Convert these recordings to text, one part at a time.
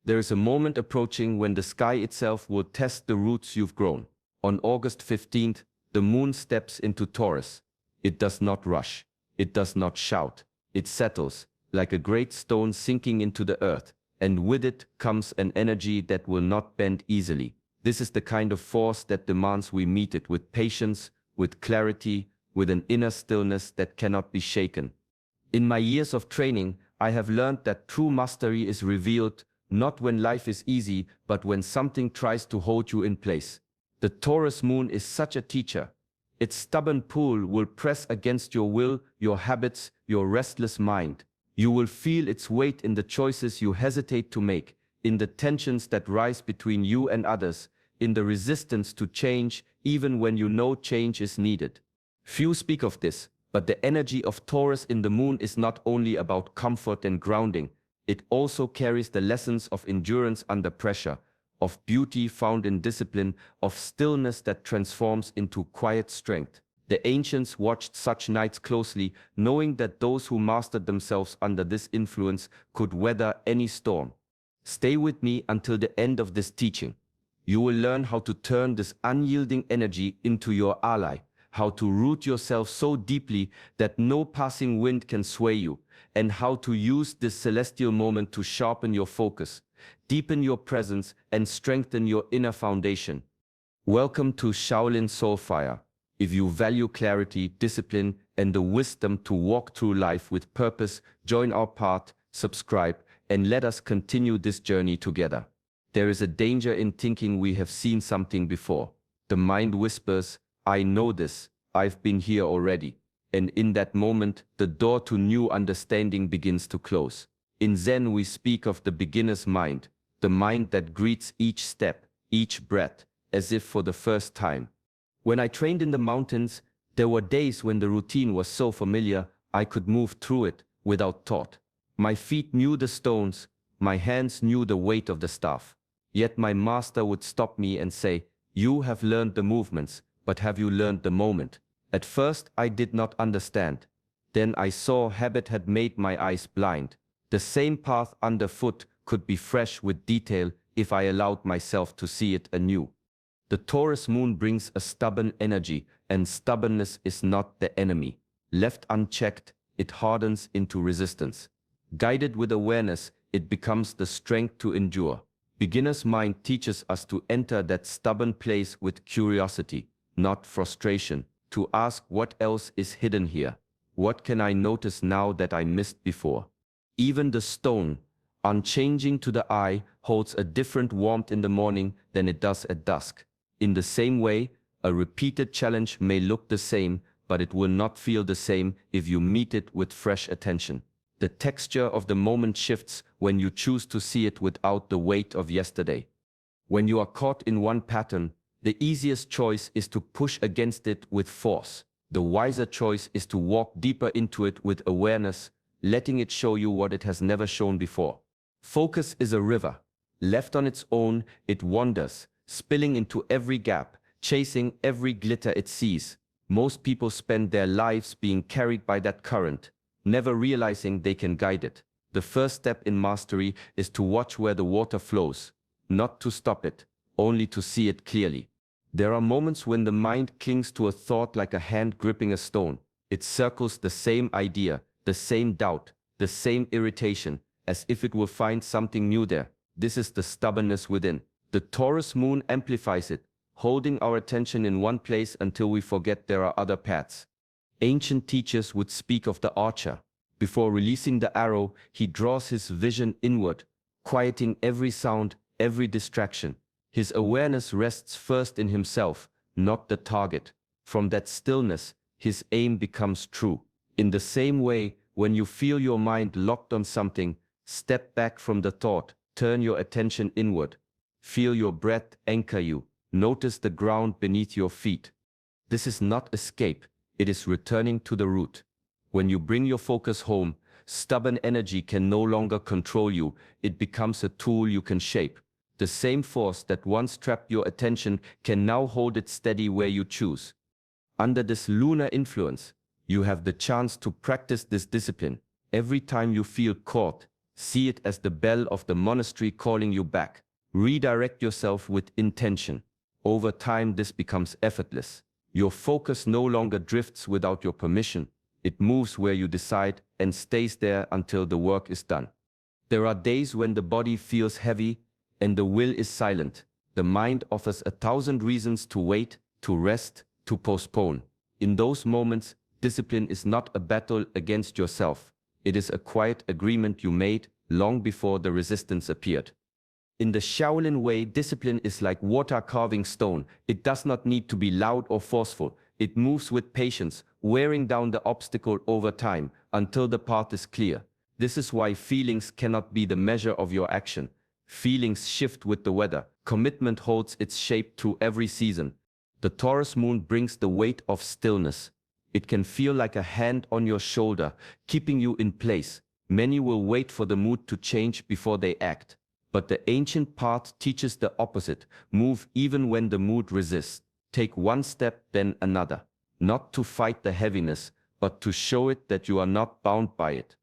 There is a moment approaching when the sky itself will test the roots you've grown. On August 15th, the moon steps into Taurus. It does not rush. It does not shout. It settles, like a great stone sinking into the earth, and with it comes an energy that will not bend easily. This is the kind of force that demands we meet it with patience, with clarity, with an inner stillness that cannot be shaken. In my years of training, I have learned that true mastery is revealed not when life is easy, but when something tries to hold you in place. The Taurus moon is such a teacher. Its stubborn pull will press against your will, your habits, your restless mind. You will feel its weight in the choices you hesitate to make, in the tensions that rise between you and others, in the resistance to change, even when you know change is needed. Few speak of this, but the energy of Taurus in the moon is not only about comfort and grounding. It also carries the lessons of endurance under pressure, of beauty found in discipline, of stillness that transforms into quiet strength. The ancients watched such nights closely, knowing that those who mastered themselves under this influence could weather any storm. Stay with me until the end of this teaching. You will learn how to turn this unyielding energy into your ally, how to root yourself so deeply that no passing wind can sway you, and how to use this celestial moment to sharpen your focus, deepen your presence, and strengthen your inner foundation. Welcome to Shaolin Soulfire. If you value clarity, discipline, and the wisdom to walk through life with purpose, join our path, subscribe, and let us continue this journey together. There is a danger in thinking we have seen something before. The mind whispers, I know this, I've been here already. And in that moment, the door to new understanding begins to close. In Zen, we speak of the beginner's mind, the mind that greets each step, each breath, as if for the first time. When I trained in the mountains, there were days when the routine was so familiar, I could move through it without thought. My feet knew the stones, my hands knew the weight of the staff. Yet my master would stop me and say, you have learned the movements, but have you learned the moment? At first I did not understand. Then I saw habit had made my eyes blind. The same path underfoot could be fresh with detail if I allowed myself to see it anew. The Taurus moon brings a stubborn energy, and stubbornness is not the enemy. Left unchecked, it hardens into resistance. Guided with awareness, it becomes the strength to endure. Beginner's mind teaches us to enter that stubborn place with curiosity, not frustration, to ask what else is hidden here. What can I notice now that I missed before? Even the stone, unchanging to the eye, holds a different warmth in the morning than it does at dusk. In the same way, a repeated challenge may look the same, but it will not feel the same if you meet it with fresh attention. The texture of the moment shifts when you choose to see it without the weight of yesterday. When you are caught in one pattern, the easiest choice is to push against it with force. The wiser choice is to walk deeper into it with awareness, letting it show you what it has never shown before. Focus is a river. Left on its own, it wanders, spilling into every gap, chasing every glitter it sees. Most people spend their lives being carried by that current, never realizing they can guide it. The first step in mastery is to watch where the water flows, not to stop it, only to see it clearly. There are moments when the mind clings to a thought like a hand gripping a stone. It circles the same idea, the same doubt, the same irritation, as if it will find something new there. This is the stubbornness within. The Taurus moon amplifies it, holding our attention in one place until we forget there are other paths. Ancient teachers would speak of the archer. Before releasing the arrow, he draws his vision inward, quieting every sound, every distraction. His awareness rests first in himself, not the target. From that stillness, his aim becomes true. In the same way, when you feel your mind locked on something, step back from the thought, turn your attention inward. Feel your breath anchor you. Notice the ground beneath your feet. This is not escape, it is returning to the root. When you bring your focus home, stubborn energy can no longer control you, it becomes a tool you can shape. The same force that once trapped your attention can now hold it steady where you choose. Under this lunar influence, you have the chance to practice this discipline. Every time you feel caught, See it as the bell of the monastery calling you back. Redirect yourself with intention. Over time, this becomes effortless. Your focus no longer drifts without your permission. It moves where you decide and stays there until the work is done. There are days when the body feels heavy and the will is silent. The mind offers 1,000 reasons to wait, to rest, to postpone. In those moments, discipline is not a battle against yourself. It is a quiet agreement you made long before the resistance appeared. In the Shaolin way, discipline is like water carving stone. It does not need to be loud or forceful. It moves with patience, wearing down the obstacle over time until the path is clear. This is why feelings cannot be the measure of your action. Feelings shift with the weather. Commitment holds its shape through every season. The Taurus moon brings the weight of stillness. It can feel like a hand on your shoulder, keeping you in place. Many will wait for the mood to change before they act. But the ancient path teaches the opposite. Move even when the mood resists. Take one step, then another. Not to fight the heaviness, but to show it that you are not bound by it.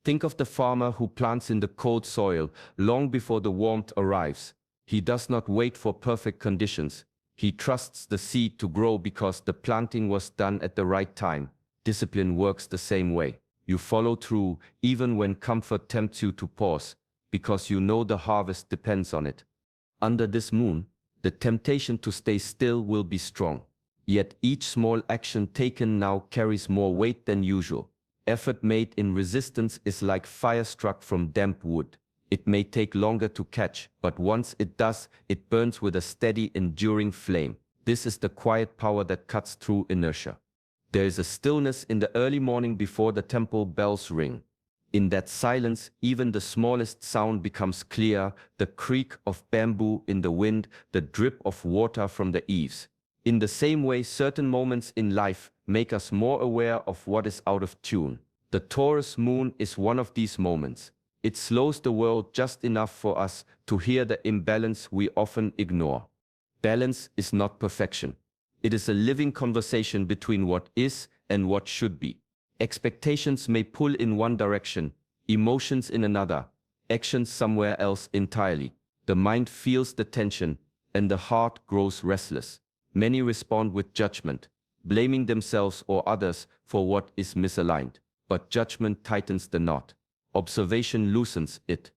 Think of the farmer who plants in the cold soil long before the warmth arrives. He does not wait for perfect conditions. He trusts the seed to grow because the planting was done at the right time. Discipline works the same way. You follow through even when comfort tempts you to pause, because you know the harvest depends on it. Under this moon, the temptation to stay still will be strong. Yet each small action taken now carries more weight than usual. Effort made in resistance is like fire struck from damp wood. It may take longer to catch, but once it does, it burns with a steady, enduring flame. This is the quiet power that cuts through inertia. There is a stillness in the early morning before the temple bells ring. In that silence, even the smallest sound becomes clear, the creak of bamboo in the wind, the drip of water from the eaves. In the same way, certain moments in life make us more aware of what is out of tune. The Taurus moon is one of these moments. It slows the world just enough for us to hear the imbalance we often ignore. Balance is not perfection. It is a living conversation between what is and what should be. Expectations may pull in one direction, emotions in another, actions somewhere else entirely. The mind feels the tension, and the heart grows restless. Many respond with judgment, blaming themselves or others for what is misaligned. But judgment tightens the knot. Observation loosens it.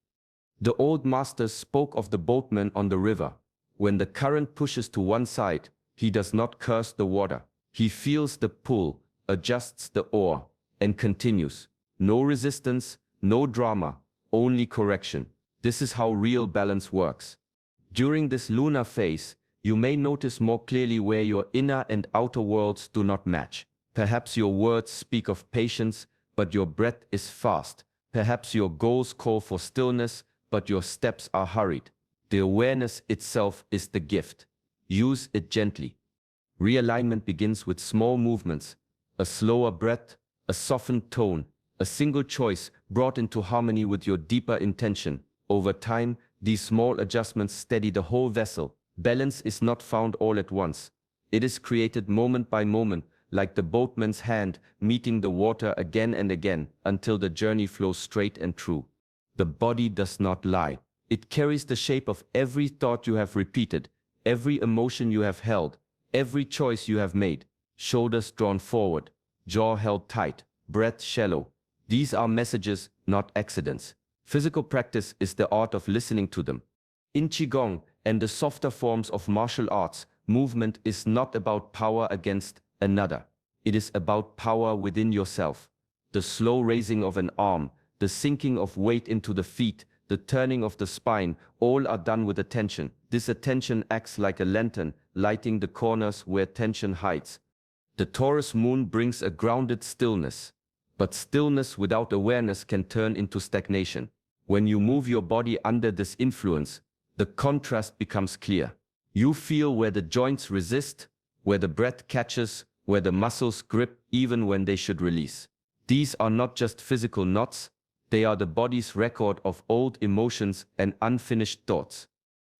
The old masters spoke of the boatman on the river. When the current pushes to one side, he does not curse the water. He feels the pull, adjusts the oar, and continues. No resistance, no drama, only correction. This is how real balance works. During this lunar phase, you may notice more clearly where your inner and outer worlds do not match. Perhaps your words speak of patience, but your breath is fast. Perhaps your goals call for stillness, but your steps are hurried. The awareness itself is the gift. Use it gently. Realignment begins with small movements, a slower breath, a softened tone, a single choice brought into harmony with your deeper intention. Over time, these small adjustments steady the whole vessel. Balance is not found all at once. It is created moment by moment, like the boatman's hand meeting the water again and again until the journey flows straight and true. The body does not lie. It carries the shape of every thought you have repeated, every emotion you have held, every choice you have made. Shoulders drawn forward, jaw held tight, breath shallow. These are messages, not accidents. Physical practice is the art of listening to them. In Qigong and the softer forms of martial arts, movement is not about power against another. It is about power within yourself. The slow raising of an arm, the sinking of weight into the feet, the turning of the spine, all are done with attention. This attention acts like a lantern, lighting the corners where tension hides. The Taurus moon brings a grounded stillness. But stillness without awareness can turn into stagnation. When you move your body under this influence, the contrast becomes clear. You feel where the joints resist, where the breath catches, where the muscles grip even when they should release. These are not just physical knots, they are the body's record of old emotions and unfinished thoughts.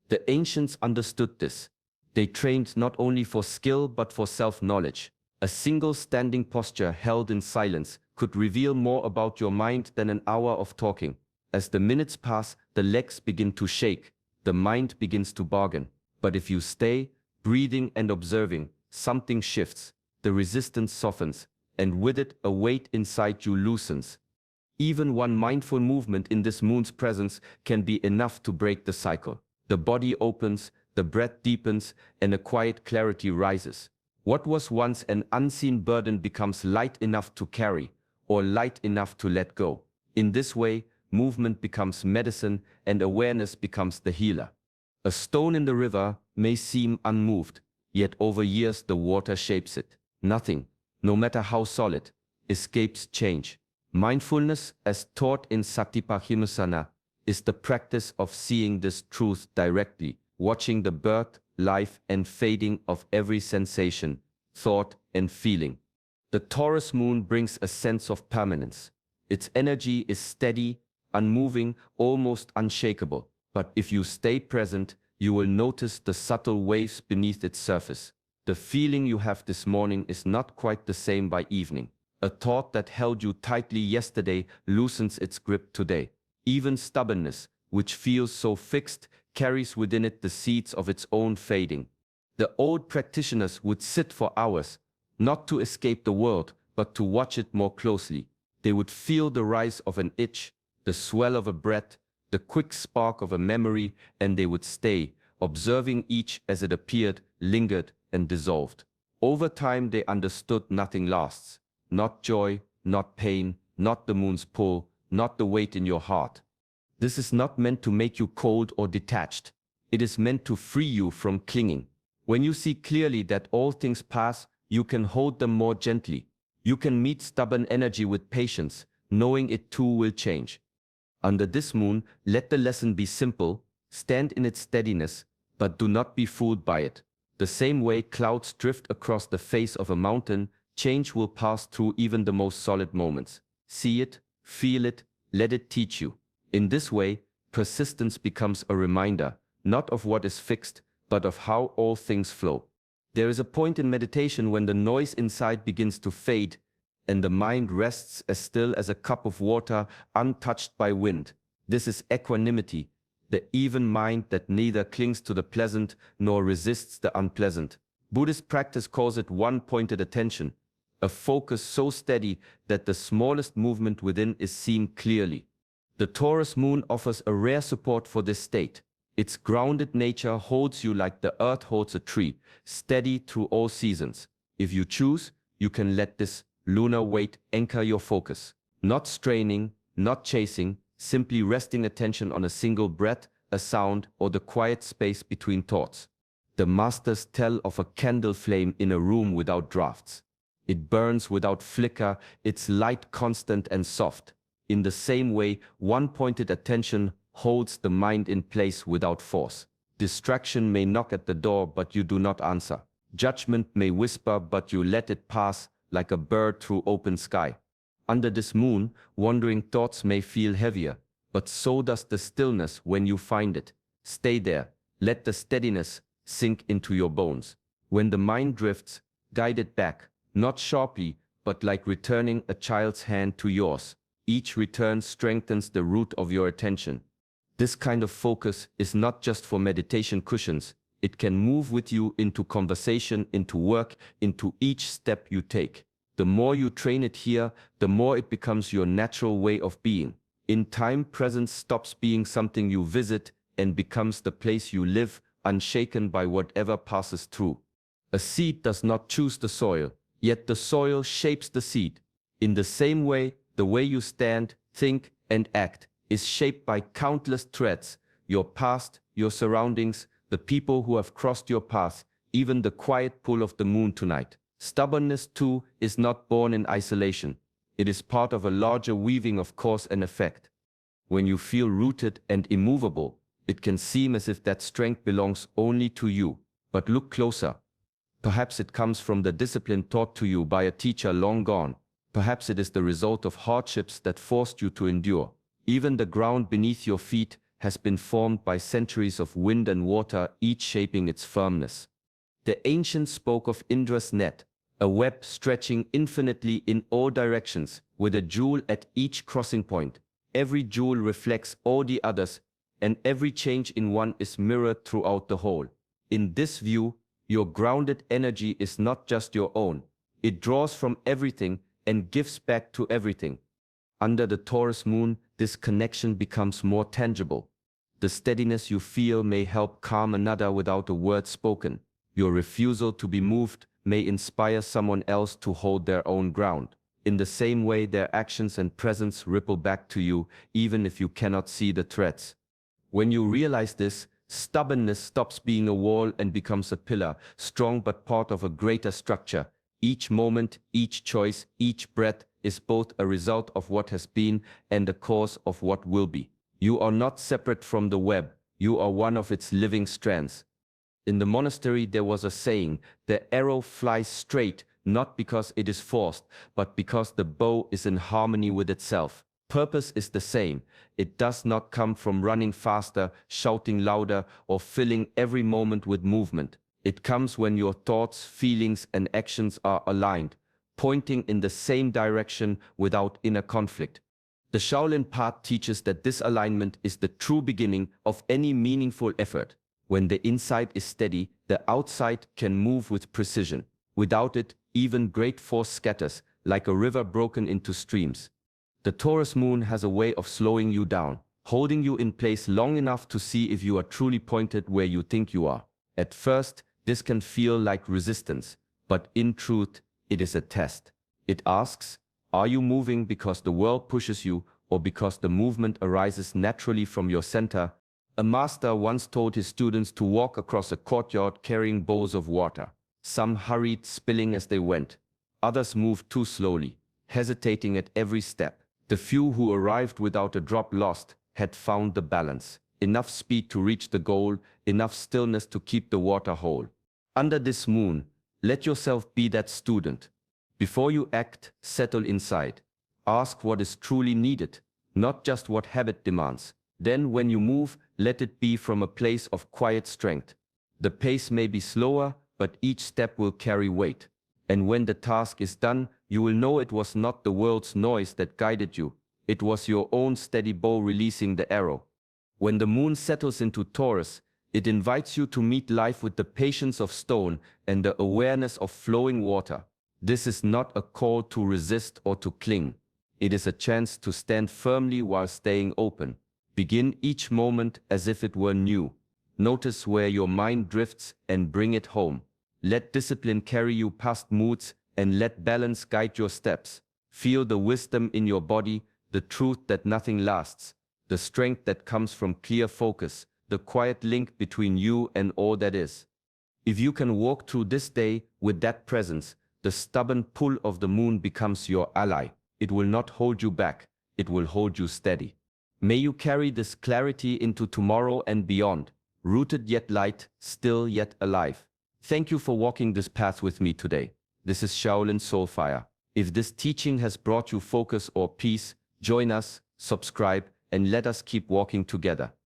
The ancients understood this. They trained not only for skill but for self-knowledge. A single standing posture held in silence could reveal more about your mind than an hour of talking. As the minutes pass, the legs begin to shake, the mind begins to bargain. But if you stay, breathing and observing, something shifts, the resistance softens, and with it a weight inside you loosens. Even one mindful movement in this moon's presence can be enough to break the cycle. The body opens, the breath deepens, and a quiet clarity rises. What was once an unseen burden becomes light enough to carry, or light enough to let go. In this way, movement becomes medicine and awareness becomes the healer. A stone in the river may seem unmoved, yet over years the water shapes it. Nothing, no matter how solid, escapes change. Mindfulness, as taught in Satipatthana, is the practice of seeing this truth directly, watching the birth, life, and fading of every sensation, thought, and feeling. The Taurus moon brings a sense of permanence. Its energy is steady, unmoving, almost unshakable. But if you stay present, you will notice the subtle waves beneath its surface. The feeling you have this morning is not quite the same by evening. A thought that held you tightly yesterday loosens its grip today. Even stubbornness, which feels so fixed, carries within it the seeds of its own fading. The old practitioners would sit for hours, not to escape the world, but to watch it more closely. They would feel the rise of an itch, the swell of a breath, the quick spark of a memory, and they would stay, observing each as it appeared, lingered, and dissolved. Over time they understood nothing lasts. Not joy, not pain, not the moon's pull, not the weight in your heart. This is not meant to make you cold or detached. It is meant to free you from clinging. When you see clearly that all things pass, you can hold them more gently. You can meet stubborn energy with patience, knowing it too will change. Under this moon, let the lesson be simple, stand in its steadiness, but do not be fooled by it. The same way clouds drift across the face of a mountain, change will pass through even the most solid moments. See it, feel it, let it teach you. In this way, persistence becomes a reminder, not of what is fixed, but of how all things flow. There is a point in meditation when the noise inside begins to fade, and the mind rests as still as a cup of water untouched by wind. This is equanimity, the even mind that neither clings to the pleasant nor resists the unpleasant. Buddhist practice calls it one-pointed attention, a focus so steady that the smallest movement within is seen clearly. The Taurus moon offers a rare support for this state. Its grounded nature holds you like the earth holds a tree, steady through all seasons. If you choose, you can let this lunar weight anchor your focus. Not straining, not chasing, simply resting attention on a single breath, a sound, or the quiet space between thoughts. The masters tell of a candle flame in a room without drafts. It burns without flicker, its light constant and soft. In the same way, one-pointed attention holds the mind in place without force. Distraction may knock at the door, but you do not answer. Judgment may whisper, but you let it pass like a bird through open sky. Under this moon, wandering thoughts may feel heavier, but so does the stillness when you find it. Stay there. Let the steadiness sink into your bones. When the mind drifts, guide it back, not sharply, but like returning a child's hand to yours. Each return strengthens the root of your attention. This kind of focus is not just for meditation cushions. It can move with you into conversation, into work, into each step you take. The more you train it here, the more it becomes your natural way of being. In time, presence stops being something you visit and becomes the place you live, unshaken by whatever passes through. A seed does not choose the soil, yet the soil shapes the seed. In the same way you stand, think, and act is shaped by countless threads, your past, your surroundings, the people who have crossed your path, even the quiet pull of the moon tonight. Stubbornness, too, is not born in isolation. It is part of a larger weaving of cause and effect. When you feel rooted and immovable, it can seem as if that strength belongs only to you. But look closer. Perhaps it comes from the discipline taught to you by a teacher long gone. Perhaps it is the result of hardships that forced you to endure. Even the ground beneath your feet has been formed by centuries of wind and water, each shaping its firmness. The ancients spoke of Indra's net, a web stretching infinitely in all directions, with a jewel at each crossing point. Every jewel reflects all the others, and every change in one is mirrored throughout the whole. In this view, your grounded energy is not just your own. It draws from everything and gives back to everything. Under the Taurus moon, this connection becomes more tangible. The steadiness you feel may help calm another without a word spoken. Your refusal to be moved may inspire someone else to hold their own ground. In the same way, their actions and presence ripple back to you, even if you cannot see the threads. When you realize this, stubbornness stops being a wall and becomes a pillar, strong but part of a greater structure. Each moment, each choice, each breath is both a result of what has been and the cause of what will be. You are not separate from the web, you are one of its living strands. In the monastery there was a saying, the arrow flies straight, not because it is forced, but because the bow is in harmony with itself. Purpose is the same. It does not come from running faster, shouting louder, or filling every moment with movement. It comes when your thoughts, feelings, and actions are aligned, pointing in the same direction without inner conflict. The Shaolin path teaches that this alignment is the true beginning of any meaningful effort. When the inside is steady, the outside can move with precision. Without it, even great force scatters, like a river broken into streams. The Taurus moon has a way of slowing you down, holding you in place long enough to see if you are truly pointed where you think you are. At first, this can feel like resistance, but in truth, it is a test. It asks, are you moving because the world pushes you, or because the movement arises naturally from your center? A master once told his students to walk across a courtyard carrying bowls of water. Some hurried, spilling as they went. Others moved too slowly, hesitating at every step. The few who arrived without a drop lost had found the balance. Enough speed to reach the goal, enough stillness to keep the water whole. Under this moon, let yourself be that student. Before you act, settle inside. Ask what is truly needed, not just what habit demands. Then when you move, let it be from a place of quiet strength. The pace may be slower, but each step will carry weight. And when the task is done, you will know it was not the world's noise that guided you. It was your own steady bow releasing the arrow. When the moon settles into Taurus, it invites you to meet life with the patience of stone and the awareness of flowing water. This is not a call to resist or to cling. It is a chance to stand firmly while staying open. Begin each moment as if it were new. Notice where your mind drifts and bring it home. Let discipline carry you past moods and let balance guide your steps. Feel the wisdom in your body, the truth that nothing lasts, the strength that comes from clear focus, the quiet link between you and all that is. If you can walk through this day with that presence, the stubborn pull of the moon becomes your ally. It will not hold you back, it will hold you steady. May you carry this clarity into tomorrow and beyond, rooted yet light, still yet alive. Thank you for walking this path with me today. This is Shaolin Soulfire. If this teaching has brought you focus or peace, join us, subscribe, and let us keep walking together.